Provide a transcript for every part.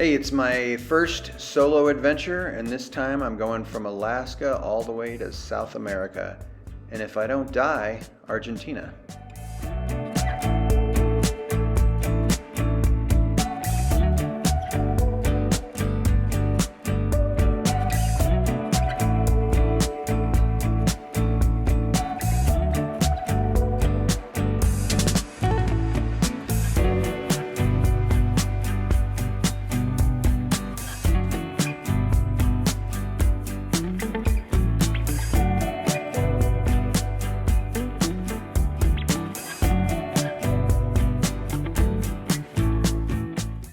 Hey, it's my first solo adventure, and this time I'm going from Alaska all the way to South America. And if I don't die, Argentina.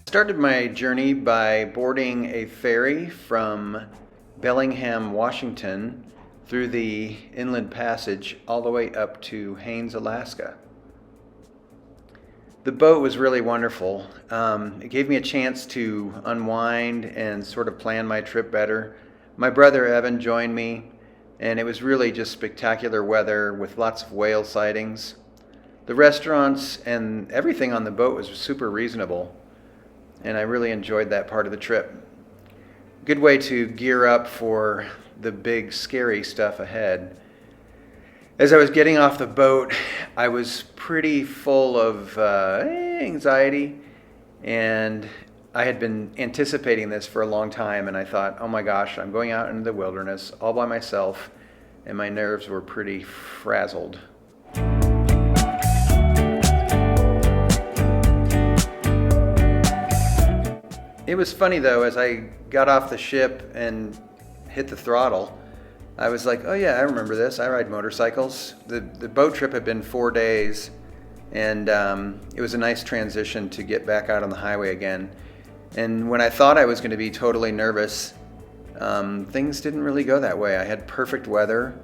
Started my journey by boarding a ferry from Bellingham, Washington through the inland passage all the way up to Haines, Alaska. The boat was really wonderful. It gave me a chance to unwind and sort of plan my trip better. My brother Evan joined me, and it was really just spectacular weather with lots of whale sightings. The restaurants and everything on the boat was super reasonable, and I really enjoyed that part of the trip. Good way to gear up for the big scary stuff ahead. As I was getting off the boat, I was pretty full of anxiety, and I had been anticipating this for a long time, and I thought, oh my gosh, I'm going out into the wilderness all by myself, and my nerves were pretty frazzled. It was funny though, as I got off the ship and hit the throttle, I was like, oh yeah, I remember this. I ride motorcycles. The boat trip had been 4 days, and it was a nice transition to get back out on the highway again. And when I thought I was going to be totally nervous, things didn't really go that way. I had perfect weather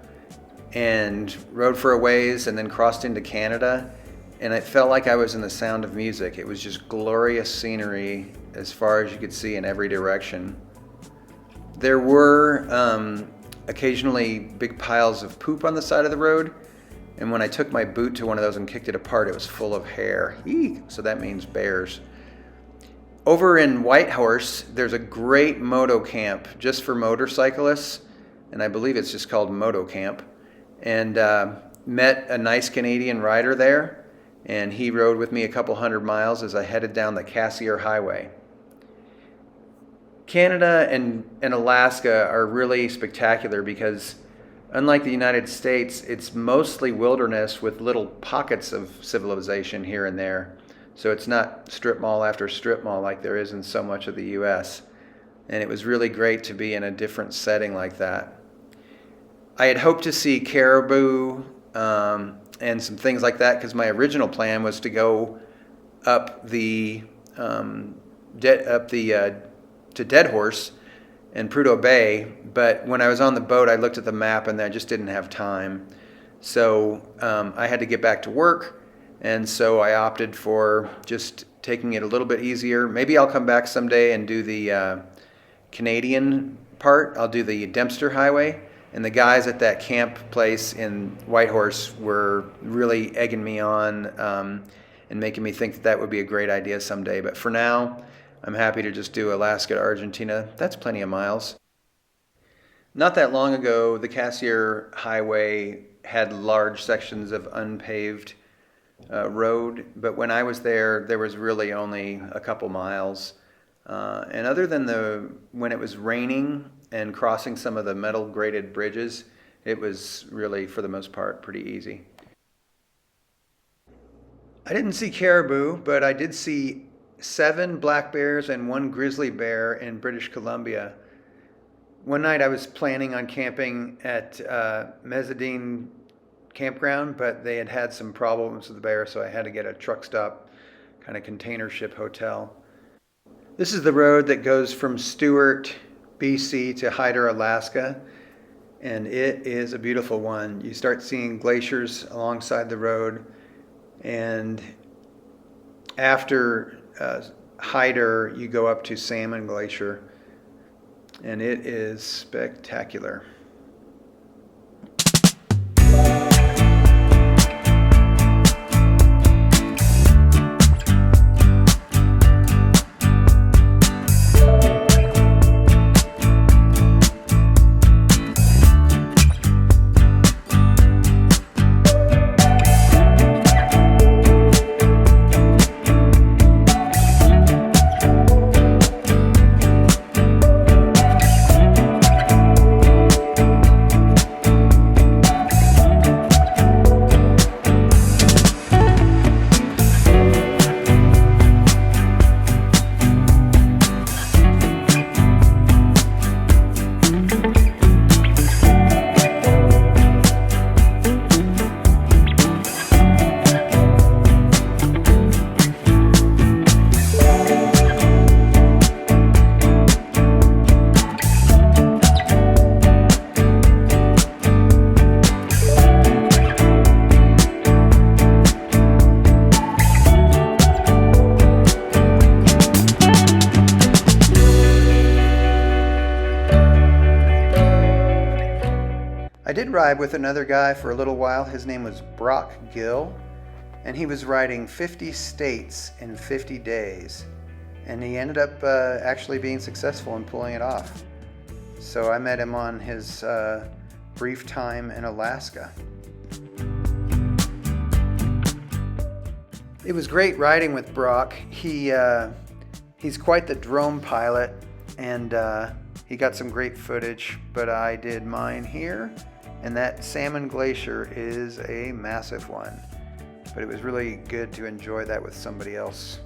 and rode for a ways and then crossed into Canada, and it felt like I was in the Sound of Music. It was just glorious scenery as far as you could see in every direction. There were occasionally big piles of poop on the side of the road, and when I took my boot to one of those and kicked it apart, it was full of hair. Eek! So that means bears. Over in Whitehorse, there's a great moto camp just for motorcyclists, and I believe it's just called Moto Camp, and met a nice Canadian rider there, and he rode with me a couple hundred miles as I headed down the Glaciers Highway. Canada and Alaska are really spectacular because, unlike the United States, it's mostly wilderness with little pockets of civilization here and there. So it's not strip mall after strip mall like there is in so much of the US. And it was really great to be in a different setting like that. I had hoped to see caribou and some things like that because my original plan was to go up to Dead Horse and Prudhoe Bay, but when I was on the boat, I looked at the map and I just didn't have time. So I had to get back to work, and so I opted for just taking it a little bit easier. Maybe I'll come back someday and do the Canadian part. I'll do the Dempster Highway, and the guys at that camp place in Whitehorse were really egging me on and making me think that would be a great idea someday. But for now, I'm happy to just do Alaska to Argentina. That's plenty of miles. Not that long ago, the Glaciers Highway had large sections of unpaved road, but when I was there, there was really only a couple miles. And other than when it was raining and crossing some of the metal graded bridges, it was really, for the most part, pretty easy. I didn't see caribou, but I did see 7 black bears and 1 grizzly bear in British Columbia. One night I was planning on camping at Mezzadine campground, but they had had some problems with the bear, so I had to get a truck stop kind of container ship hotel. This is the road that goes from Stewart, BC to Hyder, Alaska, and it is a beautiful one. You start seeing glaciers alongside the road, and after Hyder, you go up to Salmon Glacier, and it is spectacular. I did ride with another guy for a little while. His name was Brock Gill, and he was riding 50 states in 50 days. And he ended up actually being successful in pulling it off. So I met him on his brief time in Alaska. It was great riding with Brock. He's quite the drone pilot, and he got some great footage, but I did mine here, and that Salmon Glacier is a massive one. But it was really good to enjoy that with somebody else.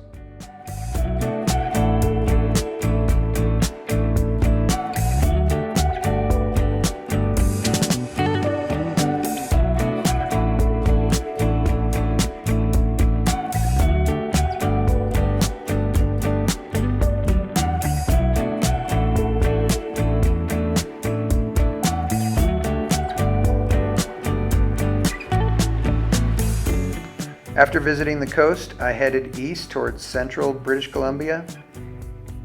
After visiting the coast, I headed east towards central British Columbia.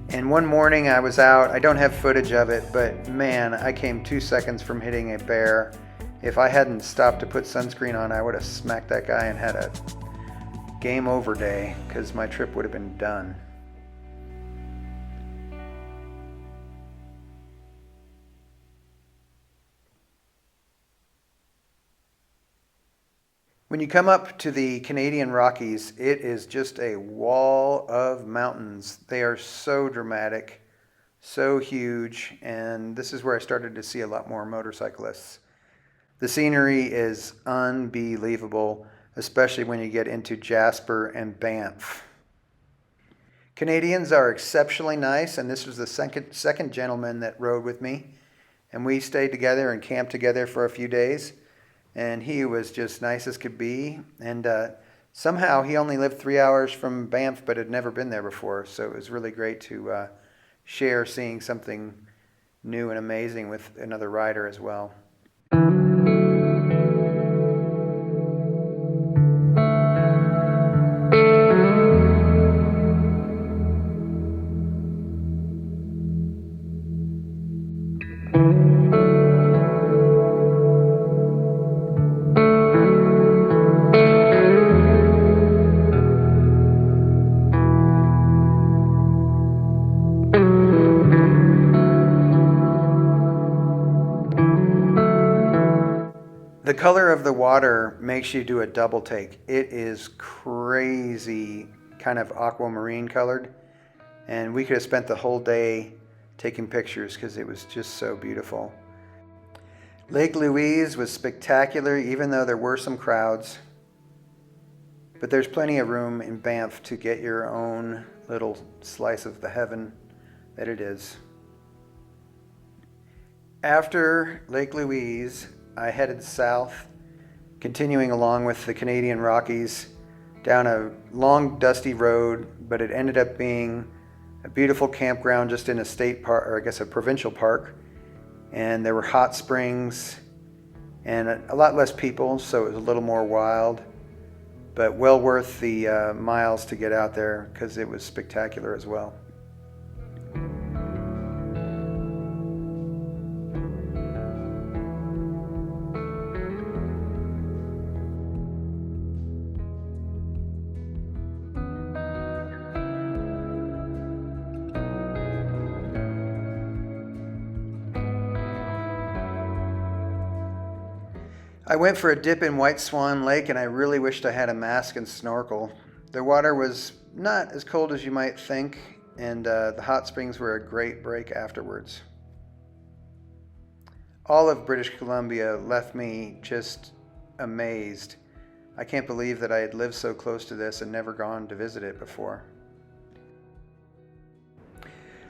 And one morning I was out. I don't have footage of it, but man, I came 2 seconds from hitting a bear. If I hadn't stopped to put sunscreen on, I would have smacked that guy and had a game over day, because my trip would have been done. When you come up to the Canadian Rockies, it is just a wall of mountains. They are so dramatic, so huge, and this is where I started to see a lot more motorcyclists. The scenery is unbelievable, especially when you get into Jasper and Banff. Canadians are exceptionally nice, and this was the second gentleman that rode with me, and we stayed together and camped together for a few days. And he was just nice as could be. And somehow he only lived 3 hours from Banff, but had never been there before. So it was really great to share seeing something new and amazing with another rider as well. The color of the water makes you do a double take. It is crazy, kind of aquamarine colored. And we could have spent the whole day taking pictures because it was just so beautiful. Lake Louise was spectacular, even though there were some crowds. But there's plenty of room in Banff to get your own little slice of the heaven that it is. After Lake Louise, I headed south, continuing along with the Canadian Rockies down a long, dusty road, but it ended up being a beautiful campground just in a state park, or I guess a provincial park. And there were hot springs and a lot less people, so it was a little more wild, but well worth the miles to get out there because it was spectacular as well. I went for a dip in White Swan Lake, and I really wished I had a mask and snorkel. The water was not as cold as you might think, and the hot springs were a great break afterwards. All of British Columbia left me just amazed. I can't believe that I had lived so close to this and never gone to visit it before.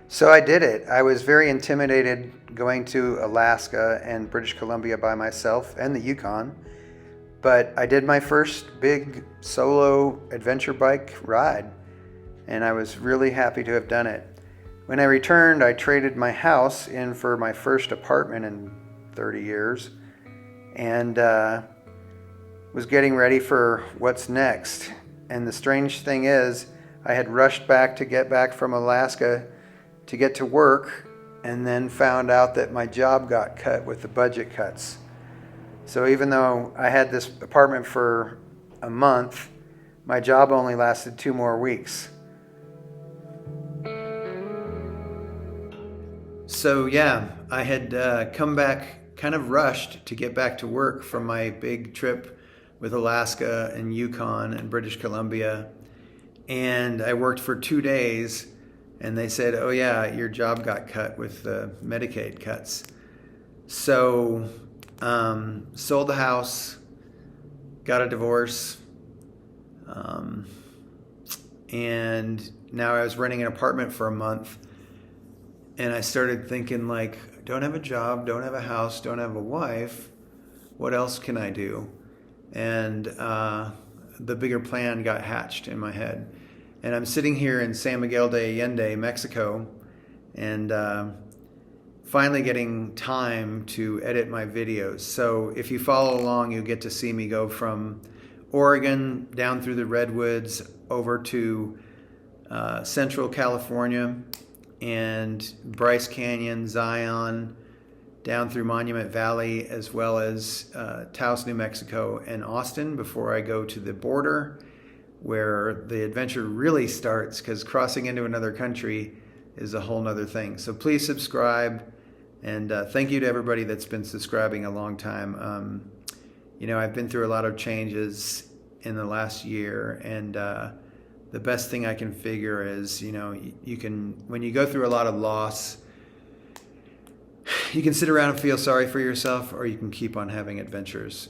So I did it. I was very intimidated going to Alaska and British Columbia by myself and the Yukon, but I did my first big solo adventure bike ride, and I was really happy to have done it. When I returned, I traded my house in for my first apartment in 30 years, and was getting ready for what's next. And the strange thing is, I had rushed back to get back from Alaska to get to work, and then found out that my job got cut with the budget cuts. So even though I had this apartment for a month, my job only lasted 2 more weeks. So yeah, I had come back kind of rushed to get back to work from my big trip with Alaska and Yukon and British Columbia. And I worked for 2 days, and they said, oh yeah, your job got cut with the Medicaid cuts. So sold the house, got a divorce, and now I was renting an apartment for a month. And I started thinking, like, don't have a job, don't have a house, don't have a wife. What else can I do? And the bigger plan got hatched in my head. And I'm sitting here in San Miguel de Allende, Mexico, and finally getting time to edit my videos. So if you follow along, you'll get to see me go from Oregon down through the Redwoods over to Central California and Bryce Canyon, Zion, down through Monument Valley, as well as Taos, New Mexico, and Austin before I go to the border, where the adventure really starts, because crossing into another country is a whole nother thing. So please subscribe, and thank you to everybody that's been subscribing a long time. I've been through a lot of changes in the last year, and the best thing I can figure is, you can, when you go through a lot of loss, you can sit around and feel sorry for yourself, or you can keep on having adventures.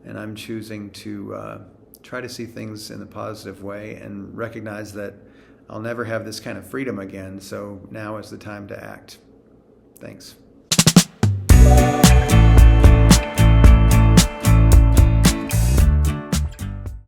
And I'm choosing to try to see things in a positive way and recognize that I'll never have this kind of freedom again. So now is the time to act. Thanks.